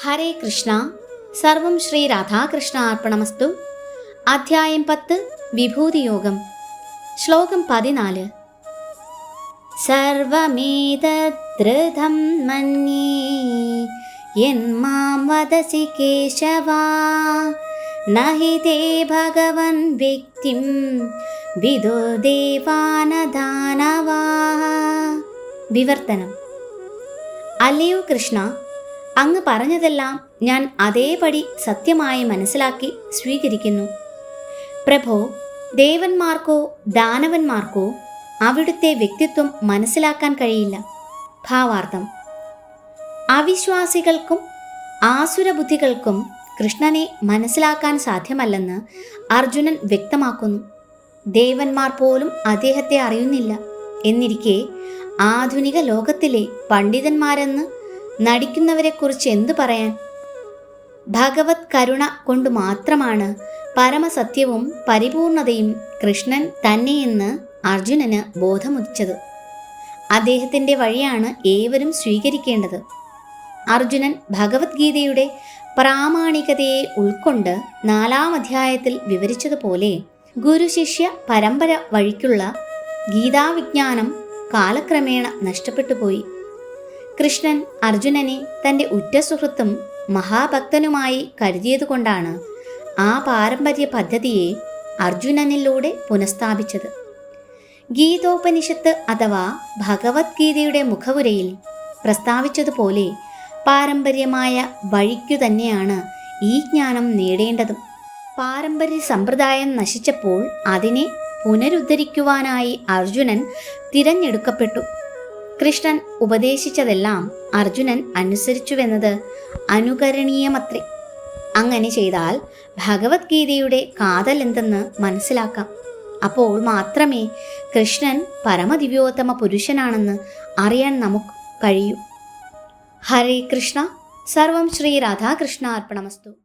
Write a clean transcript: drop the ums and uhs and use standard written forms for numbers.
ഹരേ കൃഷ്ണ. സർവം ശ്രീ രാധാകൃഷ്ണ അർപ്പണമസ്തു. അധ്യായം 10 വിഭൂതിയോഗം. ശ്ലോകം 14. സർവമേതദ്ധൃതം മന്യേ യന്മാം വദസി കേശവാ നഹി തേ ഭഗവൻ വ്യക്തിം വിദോ ദേവാനദാനവാഃ. വിവർത്തനം. അല്ലയോ കൃഷ്ണ, അങ്ങ് പറഞ്ഞതെല്ലാം ഞാൻ അതേപടി സത്യമായി മനസ്സിലാക്കി സ്വീകരിക്കുന്നു. പ്രഭോ, ദേവന്മാർക്കോ ദാനവന്മാർക്കോ അവിടുത്തെ വ്യക്തിത്വം മനസ്സിലാക്കാൻ കഴിയില്ല. ഭാവാർത്ഥം: അവിശ്വാസികൾക്കും ആസുരബുദ്ധികൾക്കും കൃഷ്ണനെ മനസ്സിലാക്കാൻ സാധ്യമല്ലെന്ന് അർജുനൻ വ്യക്തമാക്കുന്നു. ദേവന്മാർ പോലും അദ്ദേഹത്തെ അറിയുന്നില്ല. എന്നിരിക്കെ ആധുനിക ലോകത്തിലെ പണ്ഡിതന്മാരെന്ന് നടിക്കുന്നവരെക്കുറിച്ച് എന്തു പറയാൻ? ഭഗവത് കരുണ കൊണ്ട് മാത്രമാണ് പരമസത്യവും പരിപൂർണതയും കൃഷ്ണൻ തന്നെയെന്ന് അർജുനന് ബോധമുദിച്ചത്. അദ്ദേഹത്തിൻ്റെ വഴിയാണ് ഏവരും സ്വീകരിക്കേണ്ടത്. അർജുനൻ ഭഗവത്ഗീതയുടെ പ്രാമാണികതയെ ഉൾക്കൊണ്ട് 4-ാം അധ്യായത്തിൽ വിവരിച്ചതുപോലെ ഗുരുശിഷ്യ പരമ്പര വഴിക്കുള്ള ഗീതാവിജ്ഞാനം കാലക്രമേണ നഷ്ടപ്പെട്ടുപോയി. കൃഷ്ണൻ അർജുനനെ തൻ്റെ ഉറ്റ സുഹൃത്തും മഹാഭക്തനുമായി കരുതിയതുകൊണ്ടാണ് ആ പാരമ്പര്യ പദ്ധതിയെ അർജുനനിലൂടെ പുനഃസ്ഥാപിച്ചത്. ഗീതോപനിഷത്ത് അഥവാ ഭഗവത്ഗീതയുടെ മുഖവുരയിൽ പ്രസ്താവിച്ചതുപോലെ പാരമ്പര്യമായ വഴിക്കു തന്നെയാണ് ഈ ജ്ഞാനം നേടേണ്ടതും. പാരമ്പര്യ സമ്പ്രദായം നശിച്ചപ്പോൾ അതിനെ പുനരുദ്ധരിക്കുവാനായി അർജുനൻ തിരഞ്ഞെടുക്കപ്പെട്ടു. കൃഷ്ണൻ ഉപദേശിച്ചതെല്ലാം അർജുനൻ അനുസരിച്ചുവെന്നത് അനുകരണീയമത്രേ. അങ്ങനെ ചെയ്താൽ ഭഗവത്ഗീതയുടെ കാതൽ എന്തെന്ന് മനസ്സിലാക്കാം. അപ്പോൾ മാത്രമേ കൃഷ്ണൻ പരമദിവ്യോത്തമ പുരുഷനാണെന്ന് അറിയാൻ നമുക്ക് കഴിയൂ. ഹരേ കൃഷ്ണ. സർവം ശ്രീ രാധാകൃഷ്ണ അർപ്പണമസ്തു.